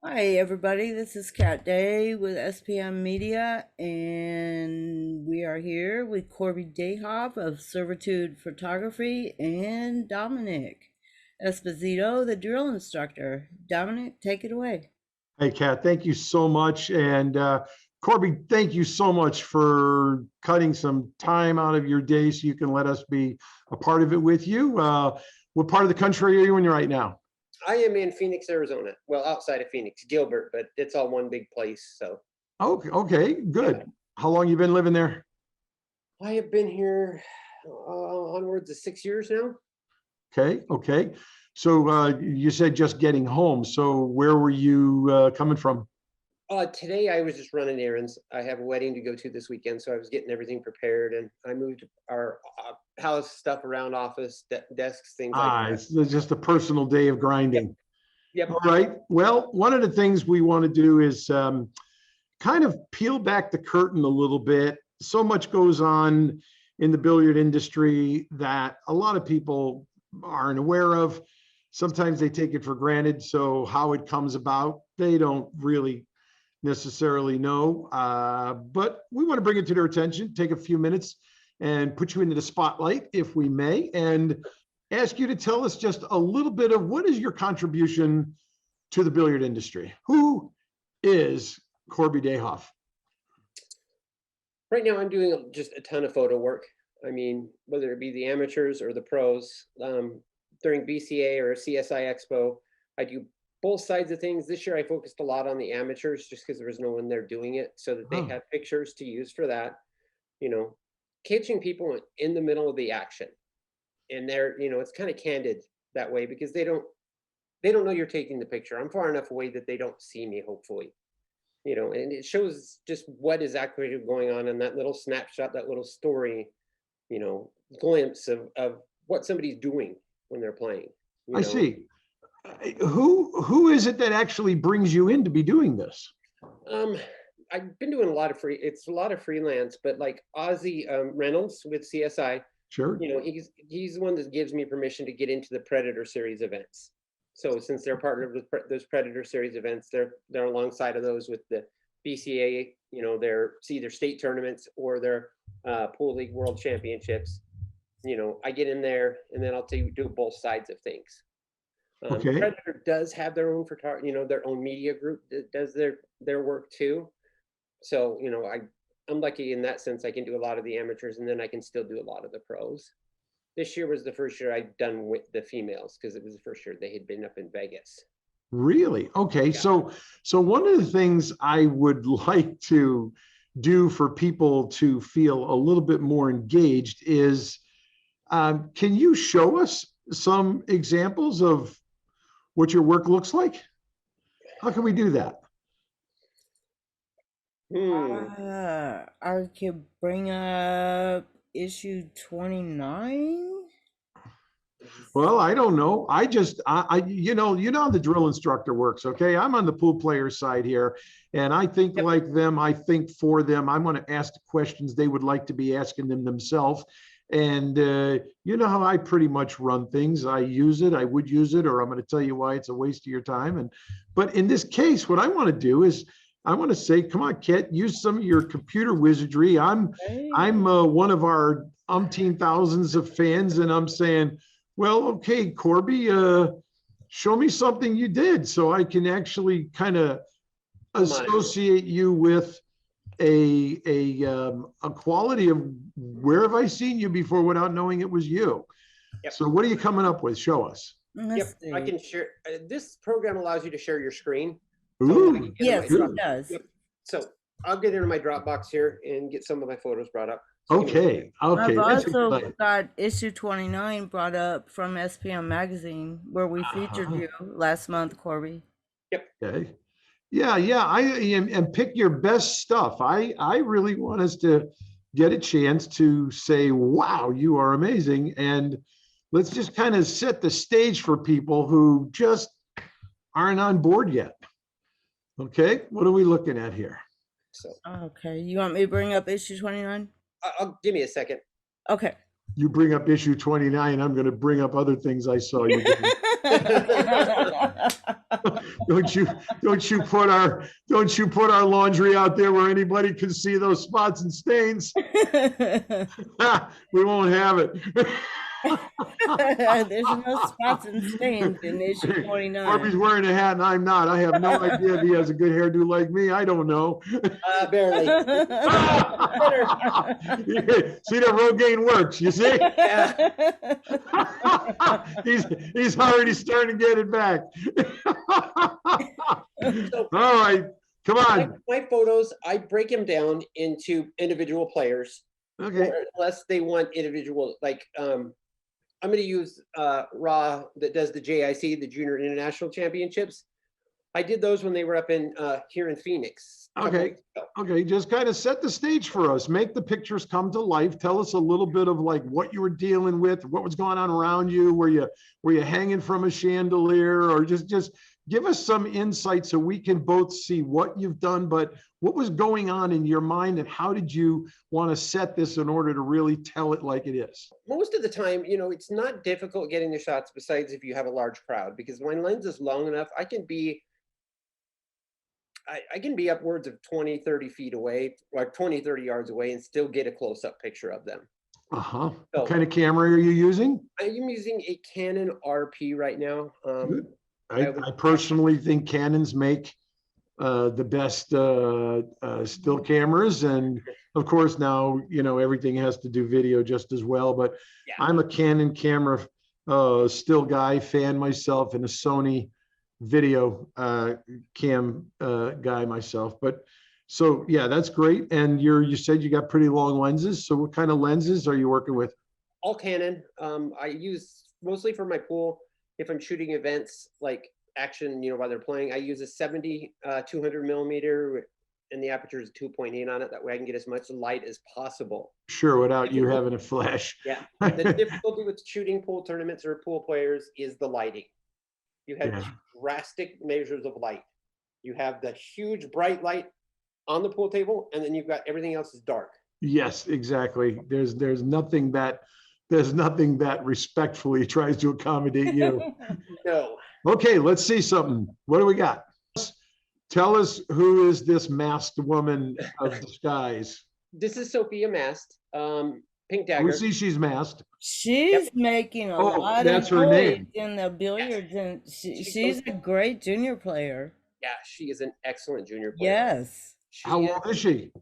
Hi, everybody. This is Kat Day with SPM Media, and we are here with Corby Dayhoff of Servitude Photography and Dominic Esposito, the drill instructor. Dominic, take it away. Hey, Kat, thank you so much. And Corby, thank you so much for cutting some time out of your day so you can let us be a part of it with you. What part of the country are you in right now? I am in Phoenix, Arizona. Well, outside of Phoenix, Gilbert, but it's all one big place. So, Okay, good. yeah. How long you been living there? I have been here onwards of 6 years now. Okay. So you said just getting home. So where were you coming from? Today I was just running errands. I have a wedding to go to this weekend, so I was getting everything prepared, and I moved our house stuff around, office desks, things like that. It's just a personal day of grinding. Yep. All right. Well, one of the things we want to do is kind of peel back the curtain a little bit. So much goes on in the billiard industry that a lot of people aren't aware of. Sometimes they take it for granted. So how it comes about, they don't really necessarily know. But we want to bring it to their attention, take a few minutes and put you into the spotlight, if we may, and ask you to tell us just a little bit of what is your contribution to the billiard industry. Who is Corby Dayhoff? Right now, I'm doing just a ton of photo work. I mean, whether it be the amateurs or the pros, during BCA or CSI Expo, I do both sides of things. This year, I focused a lot on the amateurs just because there was no one there doing it, so that they had pictures to use for that. You know, catching people in the middle of the action, and it's kind of candid that way because they don't know you're taking the picture. I'm far enough away that they don't see me, hopefully. And it shows just what is actually going on in that little snapshot, that little story, glimpse of what somebody's doing when they're playing. I see. Who is it that actually brings you in to be doing this? I've been doing a lot of freelance, but like Ozzy Reynolds with CSI, Sure. He's the one that gives me permission to get into the Predator Series events. So since they're partnered with those Predator Series events, they're alongside of those with the BCA. They're either state tournaments or their pool league world championships. I get in there and then I'll do both sides of things. Okay. Predator does have their own their own media group that does their work too. So I'm lucky in that sense. I can do a lot of the amateurs and then I can still do a lot of the pros. This year was the first year I'd done with the females because it was the first year they had been up in Vegas. Really? Okay. Yeah. So one of the things I would like to do for people to feel a little bit more engaged is, can you show us some examples of what your work looks like? How can we do that? I could bring up issue 29. Well, I don't know. You know how the drill instructor works. Okay. I'm on the pool player side here and I think like them. I think for them. I want to ask the questions they would like to be asking themselves. And you know how I pretty much run things. I use it, I would use it, or I'm going to tell you why it's a waste of your time. But in this case, what I want to do is I want to say, come on, Kit, use some of your computer wizardry. I'm one of our umpteen thousands of fans, and I'm saying, well, okay, Corby, show me something you did so I can actually kind of associate you with a quality of where have I seen you before without knowing it was you. Yep. So what are you coming up with? Show us. I can share. This program allows you to share your screen. Ooh, yes, it does. Yep. So I'll get into my Dropbox here and get some of my photos brought up. So okay. I've also got issue 29 brought up from SPM Magazine where we featured you last month, Corby. Yep. Okay. Yeah. And pick your best stuff. I really want us to get a chance to say, wow, you are amazing. And let's just kind of set the stage for people who just aren't on board yet. Okay. What are we looking at here? Okay. You want me to bring up issue 29? I'll give me a second. Okay. You bring up issue 29. I'm going to bring up other things I saw you doing. Don't you put our laundry out there where anybody can see those spots and stains. We won't have it. There's no spots and stains in issue 49. Corby's wearing a hat and I'm not. I have no idea if he has a good hairdo like me. I don't know. Barely. See that Rogaine works, you see? He's already starting to get it back. All right, come on. My photos, I break them down into individual players. Okay. Unless they want individual, like, I'm going to use Raw that does the JIC, the Junior International Championships. I did those when they were up in here in Phoenix. Okay. Okay. Just kind of set the stage for us. Make the pictures come to life. Tell us a little bit of like what you were dealing with, what was going on around you. Were you hanging from a chandelier, or just give us some insight so we can both see what you've done, but what was going on in your mind and how did you want to set this in order to really tell it like it is? Most of the time, you know, it's not difficult getting the shots besides if you have a large crowd, because my lens is long enough. I can be upwards of 20, 30 feet away, like 20, 30 yards away, and still get a close-up picture of them. Uh-huh. So, what kind of camera are you using? I'm using a Canon RP right now. I personally think Canons make the best still cameras, and of course now, you know, everything has to do video just as well, but yeah. I'm a Canon camera still guy, fan myself, and a Sony video cam guy myself. But so yeah, that's great. And you said you got pretty long lenses, so what kind of lenses are you working with? All Canon. I use mostly for my pool. If I'm shooting events like action, you know, while they're playing, I use a 70 200 millimeter, and the aperture is 2.8 on it. That way I can get as much light as possible. Sure, without you having a flash. Yeah. The difficulty with shooting pool tournaments or pool players is the lighting. You have drastic measures of light. You have the huge bright light on the pool table, and then you've got everything else is dark. Yes, exactly. There's nothing that respectfully tries to accommodate you. No. Okay, let's see something. What do we got? Tell us, who is this masked woman of disguise? This is Sophia masked. Pink Dagger. We see she's masked. She's making a lot that's of her noise name. in the billiards, and she's a great junior player. Yeah, she is an excellent junior player. Yes. How old is she?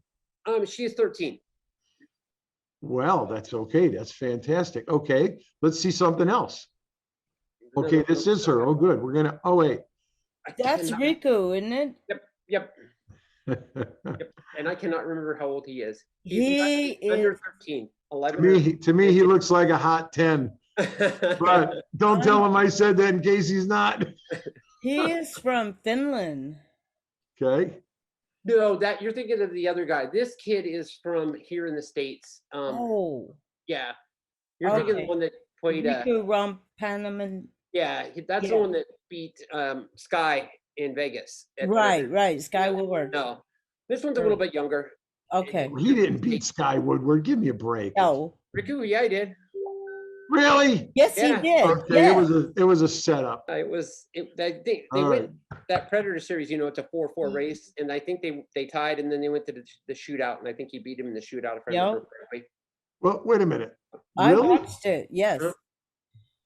She is 13. Well, that's okay. That's fantastic. Okay, let's see something else. Okay, this is her. Oh, good. We're gonna. Oh, wait. That's Riku, isn't it? Yep. And I cannot remember how old he is. He is under 13, 11. To me, he looks like a hot 10. But don't tell him I said that in case he's not. He is from Finland. Okay. No, that you're thinking of the other guy. This kid is from here in the States. Yeah. You're thinking of the one that played Riku Rampanaman. Yeah, that's the one that beat Sky in Vegas. Right. Sky Woodward. No. This one's a little bit younger. Okay. He didn't beat Sky Woodward. Give me a break. No. Riku, yeah, I did. Really? Yes, he did. Okay, yes. it was a setup. They went that Predator series, you know, it's a 4-4 race, and I think they tied, and then they went to the shootout, and I think he beat him in the shootout. If I remember correctly. Well, wait a minute. I Really? watched it. Yes.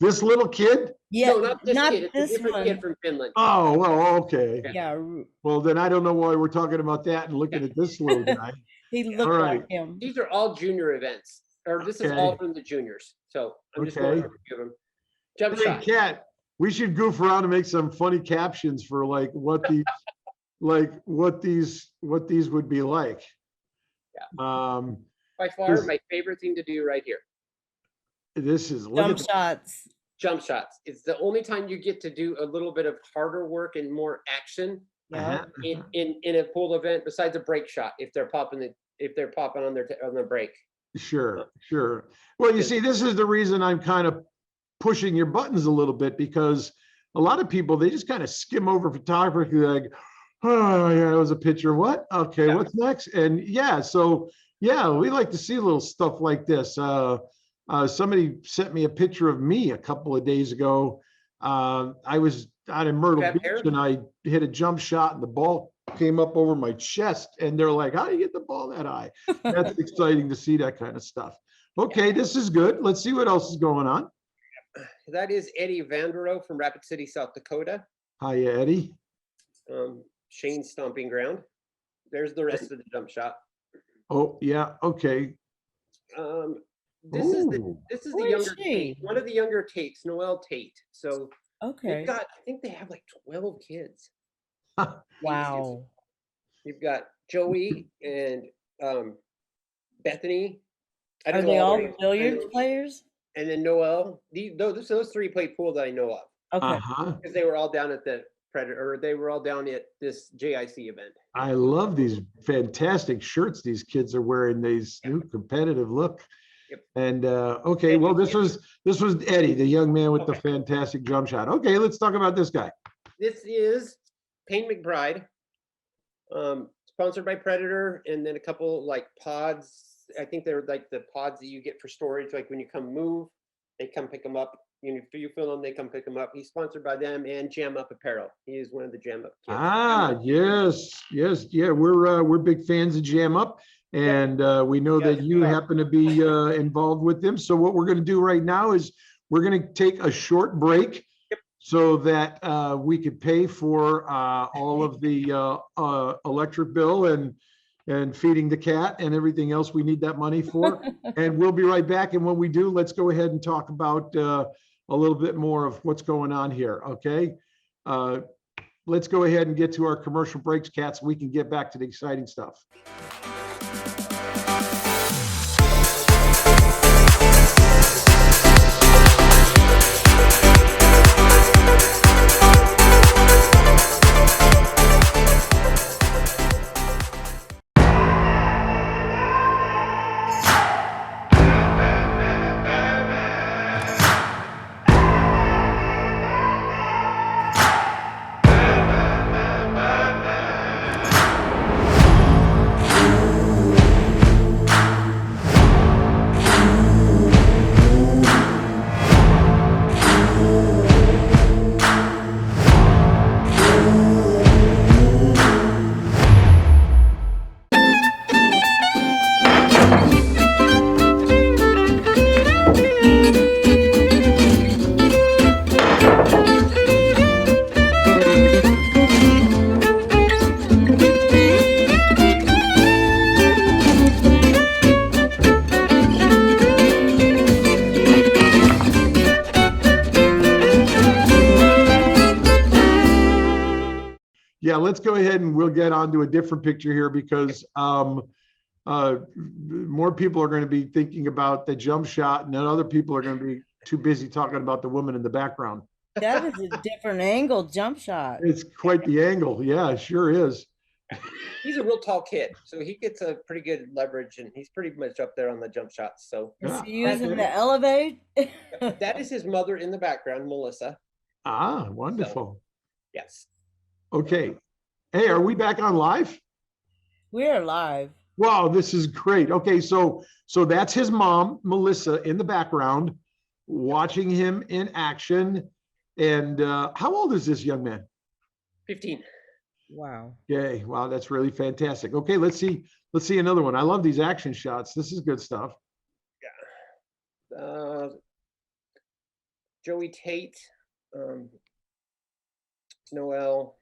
This little kid? Yeah, No, not this kid. It's a this different one. kid from Finland. Oh, well, okay. Yeah, Well, then I don't know why we're talking about that and looking at this little guy. he looked like him. These are all junior events, or this is all from the juniors. So I'm just going over a few of them. Jump shot. Cat, we should goof around and make some funny captions for like what these what these would be like. Yeah. By far, my favorite thing to do right here. This is Jump shots. Jump shots. It's the only time you get to do a little bit of harder work and more action in a pool event, besides a break shot. If they're popping on their break. Sure. Well, you see, this is the reason I'm kind of pushing your buttons a little bit, because a lot of people, they just kind of skim over photography, like, oh yeah, that was a picture. What? Okay, what's next? And so we like to see little stuff like this. Somebody sent me a picture of me a couple of days ago I was out in Myrtle Grab Beach hair? and I hit a jump shot and the ball came up over my chest and they're like, how do you get the ball that high? That's exciting to see that kind of stuff. Okay, this is good. Let's see what else is going on. That is Eddie Vanderow from Rapid City, South Dakota. Hiya, Eddie. Shane's stomping ground. There's the rest of the jump shot. Oh, yeah, okay. This is Ooh. the Where is younger she? Tate, one of the younger Tates, Noelle Tate. So Okay. they've got, I think they have like 12 kids. Wow. You've got Joey and Bethany. I Are don't know they all all their names. billiards players? And then Noelle. Those three play pool that I know of Okay. Uh-huh. because they were all down at the Predator, or they were all down at this JIC event. I love these fantastic shirts these kids are wearing, these new competitive look. Yep. And okay, well, this was Eddie, the young man with the fantastic jump shot. Okay, let's talk about this guy. This is Payne McBride, sponsored by Predator, and then a couple like pods. I think they're like the pods that you get for storage. Like when you come move, they come pick them up. You fill them, they come pick them up. He's sponsored by them and Jam Up Apparel. He is one of the Jam Up kids. Ah, yes, yeah, we're big fans of Jam Up, and we know that you happen to be involved with them. So what we're going to do right now is we're going to take a short break so that we could pay for all of the electric bill and feeding the cat and everything else we need that money for. And we'll be right back. And when we do, let's go ahead and talk about a little bit more of what's going on here, okay? Let's go ahead and get to our commercial breaks, Kat, so we can get back to the exciting stuff. Yeah, let's go ahead and we'll get on to a different picture here because more people are going to be thinking about the jump shot and then other people are going to be too busy talking about the woman in the background. That is a different angle jump shot. It's quite the angle. Yeah, it sure is. He's a real tall kid, so he gets a pretty good leverage, and he's pretty much up there on the jump shots. So Is he using the elevate? that is his mother in the background, Melissa. Ah, wonderful. Yes. Okay. Hey, are we back on live? We're live. Wow, this is great. Okay, so that's his mom, Melissa, in the background, watching him in action. And how old is this young man? 15. Wow. Okay, wow, that's really fantastic. Okay, let's see another one. I love these action shots. This is good stuff. Yeah. Joey Tate, Noelle.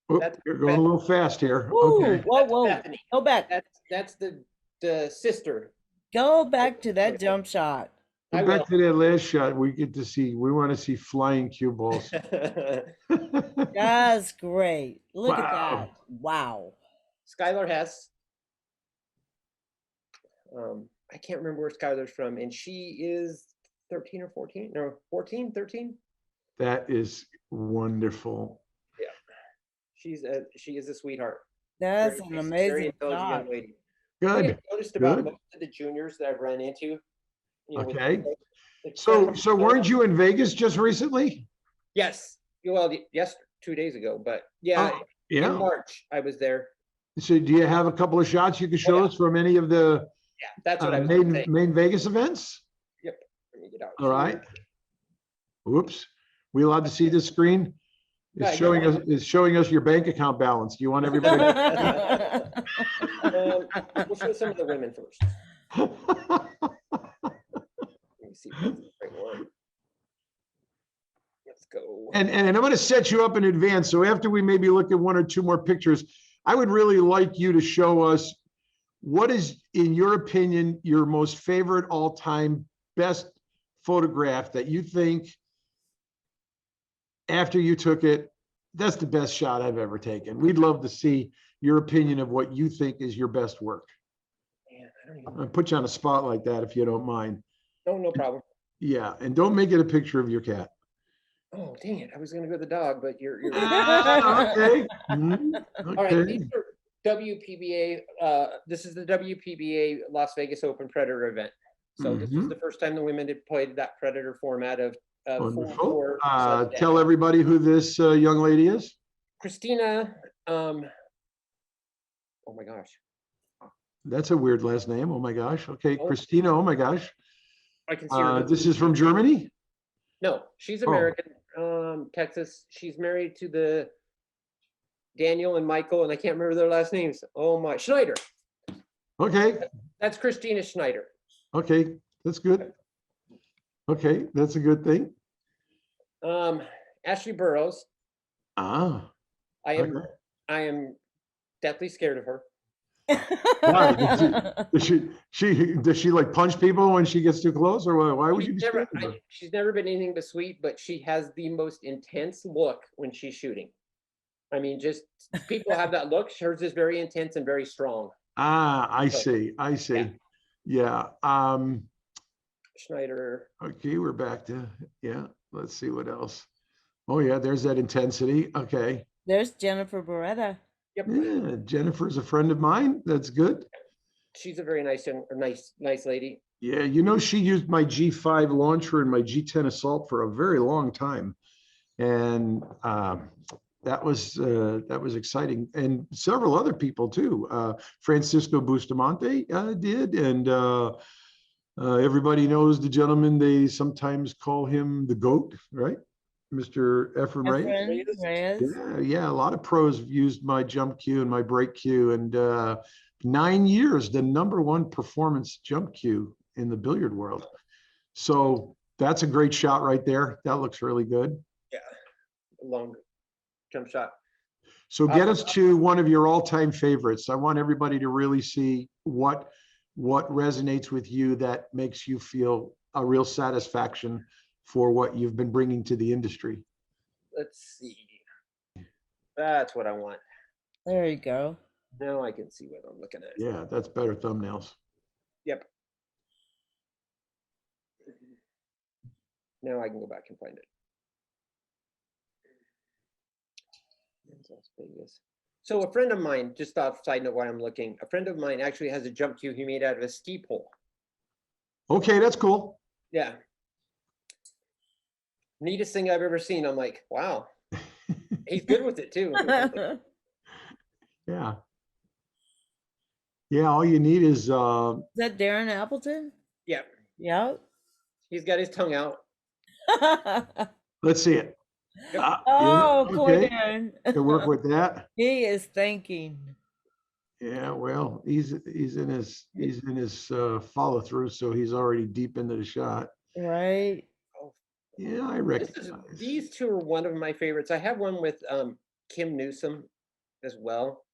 Oh, you're going a little fast here. Ooh, Okay. whoa. Bethany. Go back. That's the sister. Go back to that jump shot. I Go back to that last shot. We want to see flying cue balls. That's great. Look at Wow. that. Wow. Skylar Hess. I can't remember where Skylar's from, and she is 13 or 14. No, 14, 13. That is wonderful. Yeah, she is a sweetheart. That's Very an nice, amazing very intelligent shot. young lady. Good. I've noticed about Good. most of the juniors that I've run into. With Okay. the So weren't you in Vegas just recently? Yes. Well, yes, 2 days ago, but yeah, Oh, in yeah. March I was there. So do you have a couple of shots you can show yeah. us from any of the Yeah, that's what I was saying. main Vegas events? Yep. Let me get out. All right. Whoops. We allowed to see this screen? Yeah, It's yeah. showing us your bank account balance. Do you want everybody? We'll show some of the women first. Let me see if that's the right one. Let's go. And I'm going to set you up in advance. So after we maybe look at one or two more pictures, I would really like you to show us what is, in your opinion, your most favorite all-time best photograph that you think after you took it, that's the best shot I've ever taken. We'd love to see your opinion of what you think is your best work. Man, I don't even. I'll put you on a spot like that if you don't mind. No problem. Yeah, and don't make it a picture of your cat. Oh, dang it. I was gonna go with the dog, but you're Okay. Mhm. all right. These Okay. are WPBA. This is the WPBA Las Vegas Open Predator event. So this is Mhm. the first time the women had played that Predator format of Wonderful. 4-4 Tell everybody who this young lady is. Christina. Oh my gosh. That's a weird last name. Oh my gosh. Okay, Oh. Christina. Oh my gosh. I can see her. This is from Germany. No, she's Oh. American. Texas. She's married to the Daniel and Michael, and I can't remember their last names. Oh my, Schneider. Okay. That's Christina Schneider. Okay, that's good. Okay, that's a good thing. Ashley Burrows. Ah, I am okay. deathly scared of her. Why? Does she like punch people when she gets too close, or why would you be scared of her? She's never been anything but sweet, but she has the most intense look when she's shooting. I mean, just people have that look. Hers is very intense and very strong. Ah, I So, see. I see. Yeah. Schneider. Okay, we're back to, yeah. Let's see what else. Oh yeah, there's that intensity. Okay. There's Jennifer Beretta. Yep. Yeah, Jennifer's a friend of mine. That's good. She's a very nice nice lady. Yeah, you know, she used my G5 launcher and my G10 Assault for a very long time, and that was exciting. And several other people too. Francisco Bustamante did, and everybody knows the gentleman. They sometimes call him the GOAT, right? Mr. Ephraim Reyes. Reyes. Yeah, a lot of pros have used my jump cue and my break cue, and 9 years, the #1 performance jump cue in the billiard world. So that's a great shot right there. That looks really good. Yeah, long jump shot. So get us to one of your all-time favorites. I want everybody to really see what resonates with you that makes you feel a real satisfaction for what you've been bringing to the industry. Let's see. That's what I want. There you go. Now I can see what I'm looking at. Yeah, that's better thumbnails. Yep. Now I can go back and find it. Las Vegas. So a friend of mine, just off side note while I'm looking, a friend of mine actually has a jump cue he made out of a ski pole. Okay, that's cool. Yeah. Neatest thing I've ever seen. I'm like, wow. He's good with it too. Yeah. Yeah, all you need is Is that Darren Appleton? Yeah. Yep. He's got his tongue out. let's see it. Oh, yeah, poor okay. Darren. To work with that. He is thinking. Yeah, well, he's in his follow through, so he's already deep into the shot. Right. Yeah, I recognize. These two are one of my favorites. I have one with Kim Newsom as well.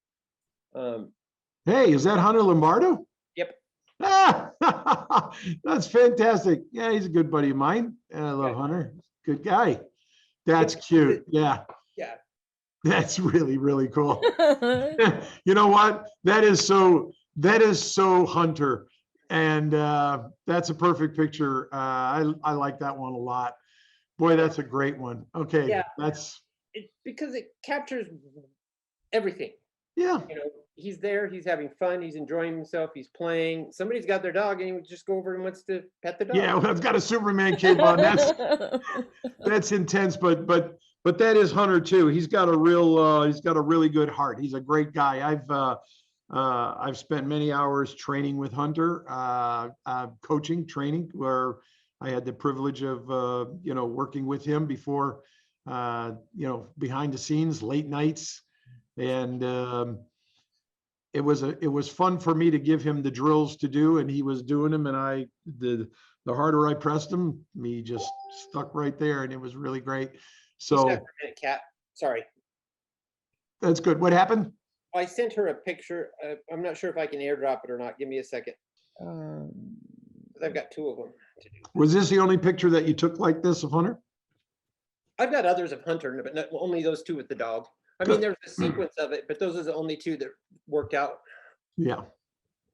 Hey, is that Hunter Lombardo? Yep. Ah, that's fantastic. Yeah, he's a good buddy of mine. I love Hunter. Good guy. That's cute. Yeah. Yeah. That's really, really cool. You know what? That is so Hunter. And that's a perfect picture. I like that one a lot. Boy, that's a great one. Okay. Yeah. Because it captures everything. Yeah. You know, he's there, he's having fun, he's enjoying himself, he's playing. Somebody's got their dog and he would just go over and wants to pet the dog. Yeah, well, I've got a Superman cape on. That's intense, but that is Hunter too. He's got a really good heart. He's a great guy. I've spent many hours training with Hunter, training, where I had the privilege of, working with him before, behind the scenes, late nights. And it was fun for me to give him the drills to do, and he was doing them. And the harder I pressed him, he just stuck right there, and it was really great. So Cat, sorry. That's good. What happened? I sent her a picture. I'm not sure if I can airdrop it or not. Give me a second. I've got 2 of them to do. Was this the only picture that you took like this of Hunter? I've got others of Hunter, but not, only those 2 with the dog. I mean, there's a sequence of it, but those are the only 2 that worked out. Yeah.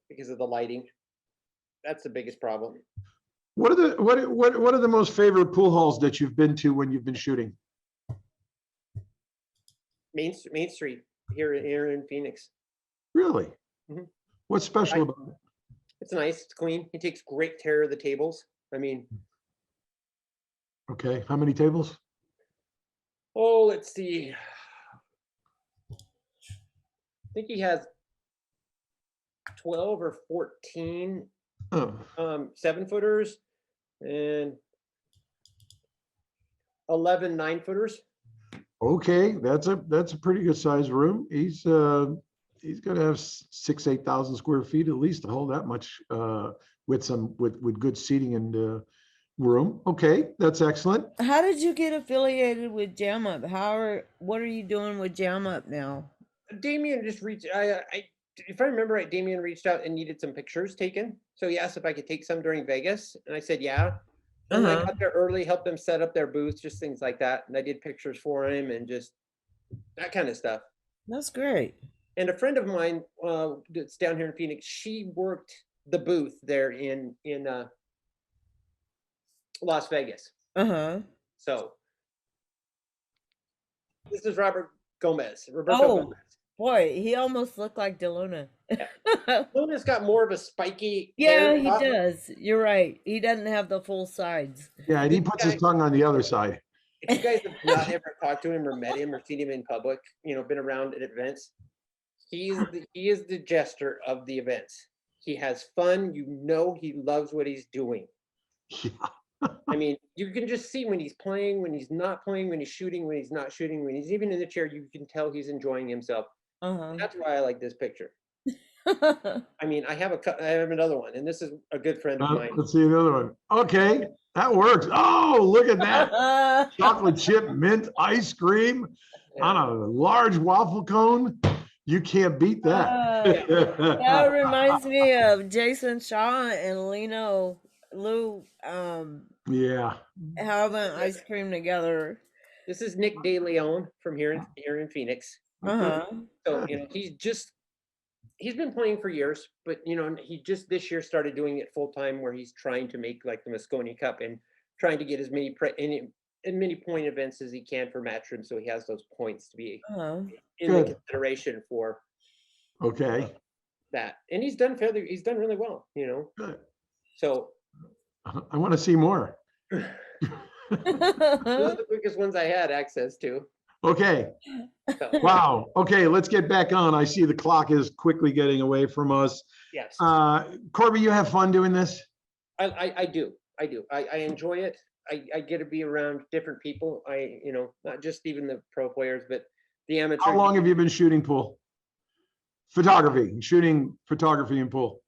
Because of the lighting. That's the biggest problem. What are the most favorite pool halls that you've been to when you've been shooting? Main Street here in Phoenix. Really? Mhm. What's special about it? It's nice. It's clean. He takes great care of the tables. I mean, okay. How many tables? oh, let's see. I think he has 12 or 14 Oh, 7-footers and 11 9-footers. okay. That's a pretty good sized room. He's going to have 8,000 square feet at least to hold that much with good seating and room. Okay, that's excellent. How did you get affiliated with Jam Up? What are you doing with Jam Up now? Damien just reached. If I remember right, Damien reached out and needed some pictures taken. So he asked if I could take some during Vegas, and I said yeah. And I got there early, helped them set up their booth, just things like that. And I did pictures for him and just that kind of stuff. That's great. And a friend of mine that's down here in Phoenix, she worked the booth there in Las Vegas. So this is Roberto Gomez. Boy, he almost looked like DeLuna. Yeah. Luna's got more of a spiky. Yeah, he does. You're right. He doesn't have the full sides. Yeah, and he puts his tongue on the other side. If you guys have not ever talked to him or met him or seen him in public, been around at events, he is the jester of the events. He has fun. He loves what he's doing. Yeah. I mean, you can just see when he's playing, when he's not playing, when he's shooting, when he's not shooting, when he's even in the chair, you can tell he's enjoying himself. That's why I like this picture. I mean, I have another one, and this is a good friend of mine. Let's see another one. Okay, that works. Oh, look at that. Chocolate chip mint ice cream on a large waffle cone. You can't beat that. That reminds me of Jason Shaw and Lou yeah, having ice cream together. This is Nick De Leon from here in Phoenix. So he's been playing for years, but he just this year started doing it full time, where he's trying to make like the Moscone Cup and trying to get as many many point events as he can for match room, so he has those points to be in the consideration for that. And he's done really well, Good. So I want to see more. those are the quickest ones I had access to. Okay. So, wow. Okay, let's get back on. I see the clock is quickly getting away from us. yes. Corby, you have fun doing this? I do. I enjoy it. I get to be around different people. Not just even the pro players, but the amateur. How long have you been shooting pool? Shooting photography and pool.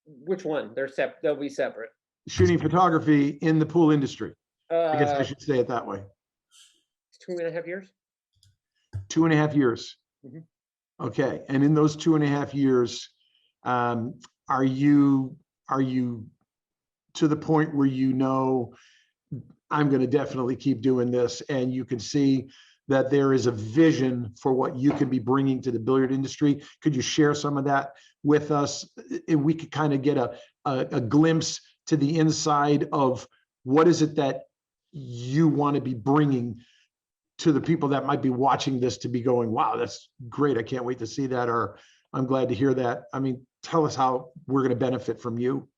Which one? They'll be separate. Shooting photography in the pool industry. I guess I should say it that way. 2.5 years. 2.5 years. Mm-hmm. Okay. And in those 2.5 years, are you to the point where I'm going to definitely keep doing this, and you can see that there is a vision for what you can be bringing to the billiard industry? Could you share some of that with us? And we could kind of get a glimpse to the inside of what is it that you want to be bringing to the people that might be watching this to be going, wow, that's great. I can't wait to see that. Or I'm glad to hear that. I mean, tell us how we're going to benefit from you.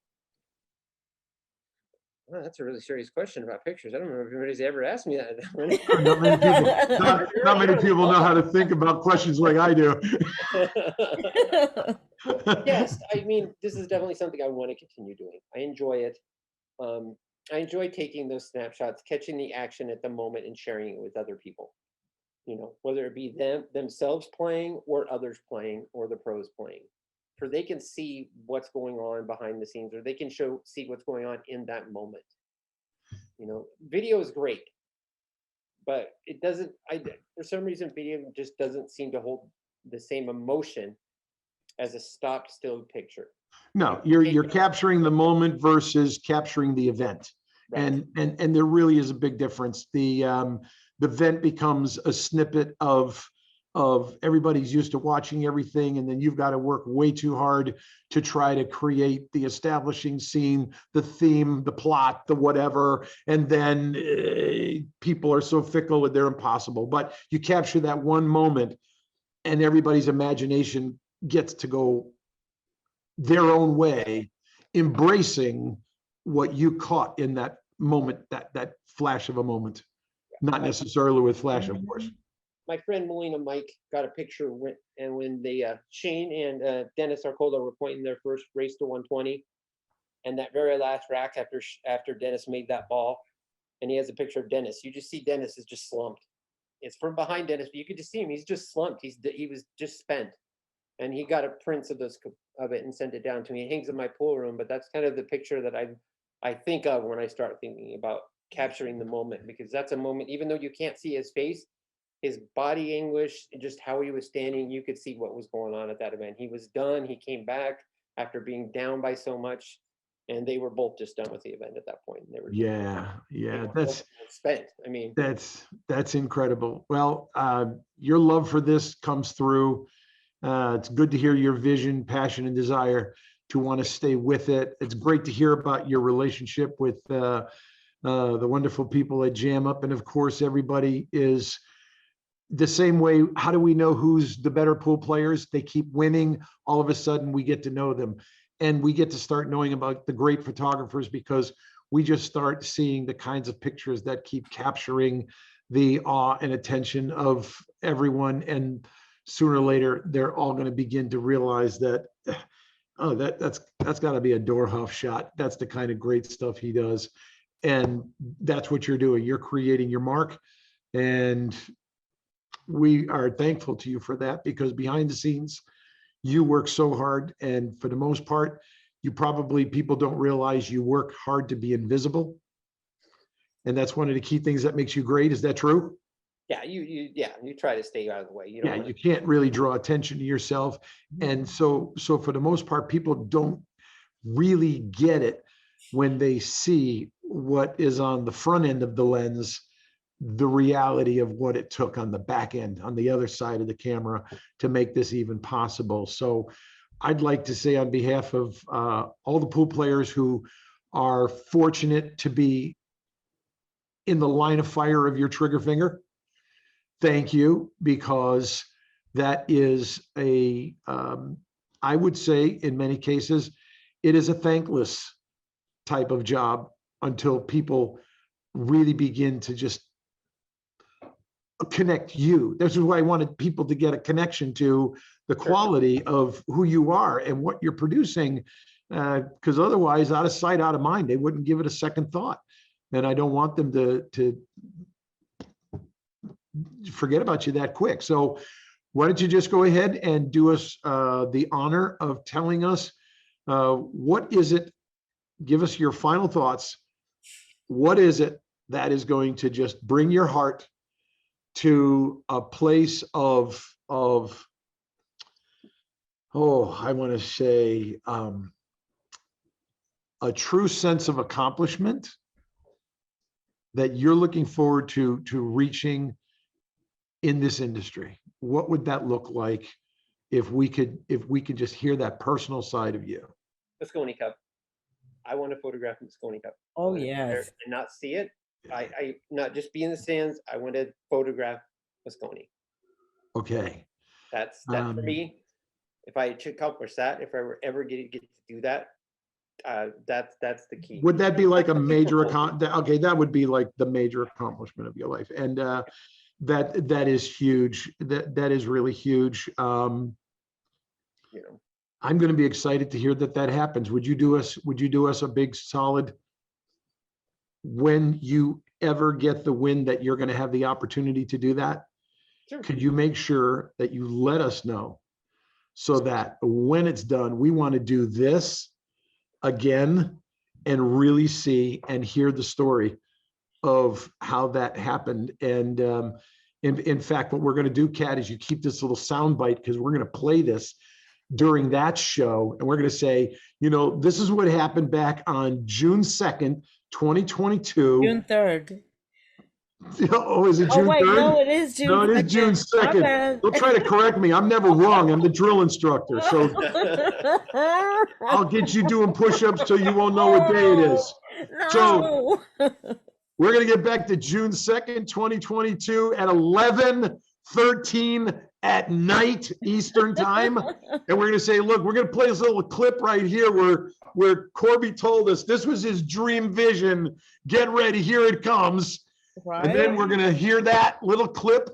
Well, that's a really serious question about pictures. I don't know if anybody's ever asked me that. Not many people know how to think about questions like I do. Yes, I mean, this is definitely something I want to continue doing. I enjoy it. I enjoy taking those snapshots, catching the action at the moment and sharing it with other people. You know, whether it be themselves playing or others playing or the pros playing, for they can see what's going on behind the scenes, or they can see what's going on in that moment. You know, video is great, but it doesn't, for some reason, video just doesn't seem to hold the same emotion as a stopped still picture. No, you're capturing the moment versus capturing the event. Right. And there really is a big difference. The event becomes a snippet of everybody's used to watching everything, and then you've got to work way too hard to try to create the establishing scene, the theme, the plot, the whatever, and then people are so fickle that they're impossible. But you capture that one moment and everybody's imagination gets to go their own way, embracing what you caught in that moment, that flash of a moment. Not necessarily with flash, of course. My friend Molina Mike got a picture when Shane and Dennis Arcola were pointing their first race to 120, and that very last rack after Dennis made that ball, and he has a picture of Dennis. You just see Dennis is just slumped. It's from behind Dennis, but you could just see him. He's just slumped. He was just spent, and he got a print of it and sent it down to me. It hangs in my pool room, but that's kind of the picture that I think of when I start thinking about capturing the moment, because that's a moment, even though you can't see his face, his body English, just how he was standing, you could see what was going on at that event. He was done. He came back after being down by so much, and they were both just done with the event at that point. And they were that's spent. I mean, that's incredible. Well, your love for this comes through. It's good to hear your vision, passion, and desire to want to stay with it. It's great to hear about your relationship with the wonderful people at Jam Up, and of course, everybody is the same way. How do we know who's the better pool players? They keep winning. All of a sudden, we get to know them, and we get to start knowing about the great photographers because we just start seeing the kinds of pictures that keep capturing the awe and attention of everyone. And sooner or later, they're all going to begin to realize that, oh, that's got to be a Dayhoff shot. That's the kind of great stuff he does. And that's what you're doing. You're creating your mark. And we are thankful to you for that, because behind the scenes, you work so hard. And for the most part, people don't realize you work hard to be invisible. And that's one of the key things that makes you great. Is that true? Yeah, you try to stay out of the way. You can't really draw attention to yourself. And so for the most part, people don't really get it when they see what is on the front end of the lens, the reality of what it took on the back end, on the other side of the camera, to make this even possible. So I'd like to say, on behalf of all the pool players who are fortunate to be in the line of fire of your trigger finger, thank you, because that is I would say in many cases, it is a thankless type of job until people really begin to just connect you. This is why I wanted people to get a connection to the quality of who you are and what you're producing, because otherwise, out of sight, out of mind, they wouldn't give it a second thought. And I don't want them to forget about you that quick. So why don't you just go ahead and do us the honor of telling us what is it? Give us your final thoughts. What is it that is going to just bring your heart to a place of I want to say a true sense of accomplishment that you're looking forward to reaching in this industry? What would that look like if we could just hear that personal side of you? The Moscone Cup. I want to photograph the Moscone Cup. Oh, yes. And not see it. I not just be in the stands. I want to photograph Moscone. Okay. That's for me. If I should accomplish that, if I were ever get to do that, that's the key. Would that be like a major okay, that would be like the major accomplishment of your life. And that is huge. That is really huge. I'm going to be excited to hear that happens. Would you do us a big solid when you ever get the wind that you're going to have the opportunity to do that, Sure. could you make sure that you let us know so that when it's done, we want to do this again and really see and hear the story of how that happened. And in fact, what we're going to do, Kat, is you keep this little sound bite because we're going to play this during that show. And we're going to say, you know, this is what happened back on June 2nd, 2022. June 3rd. Oh, is it June 3rd? Oh, wait, no, it is June 2nd. No, it is June 2nd. Don't try to correct me. I'm never wrong. I'm the drill instructor. So I'll get you doing push-ups so you won't know what day it is. No. So we're going to get back to June 2nd, 2022 at 11:13 at night Eastern time. And we're going to say, look, we're going to play this little clip right here where Corby told us this was his dream vision. Get ready. Here it comes. Right. And then we're going to hear that little clip.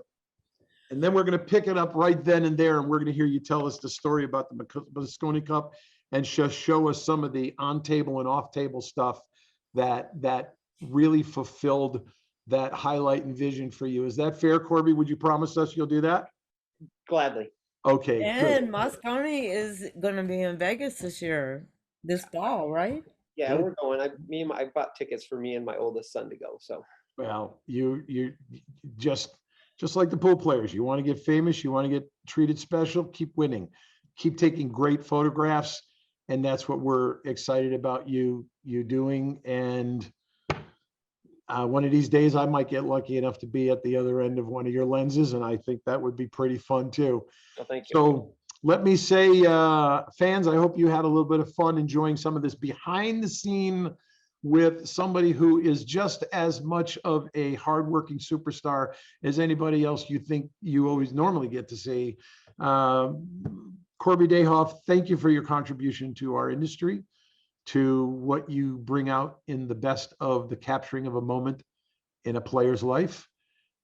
And then we're going to pick it up right then and there. And we're going to hear you tell us the story about the Moscone Cup and just show us some of the on-table and off-table stuff that really fulfilled that highlight and vision for you. Is that fair, Corby? Would you promise us you'll do that? Gladly. Okay. And Good. Moscone is going to be in Vegas this fall, right? Yeah, Good. we're going. I bought tickets for me and my oldest son to go. So Well, you just like the pool players, you want to get famous, you want to get treated special, keep winning, keep taking great photographs. And that's what we're excited about you doing. And one of these days I might get lucky enough to be at the other end of one of your lenses. And I think that would be pretty fun too. well, thank you. So let me say, fans, I hope you had a little bit of fun enjoying some of this behind the scene with somebody who is just as much of a hardworking superstar as anybody else you think you always normally get to see. Corby Dayhoff, thank you for your contribution to our industry, to what you bring out in the best of the capturing of a moment in a player's life.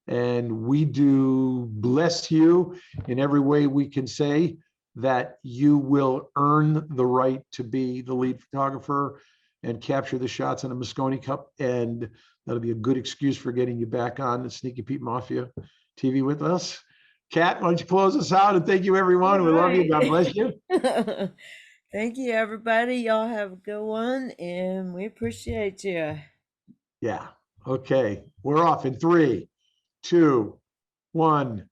And we do bless you in every way we can say that you will earn the right to be the lead photographer and capture the shots in a Moscone Cup. And that'll be a good excuse for getting you back on the Sneaky Pete Mafia TV with us. Kat, why don't you close us out? And thank you, everyone. We love you. God bless you. Thank you, everybody. Y'all have a good one, and we appreciate you. Yeah. Okay. We're off in 3, 2, 1.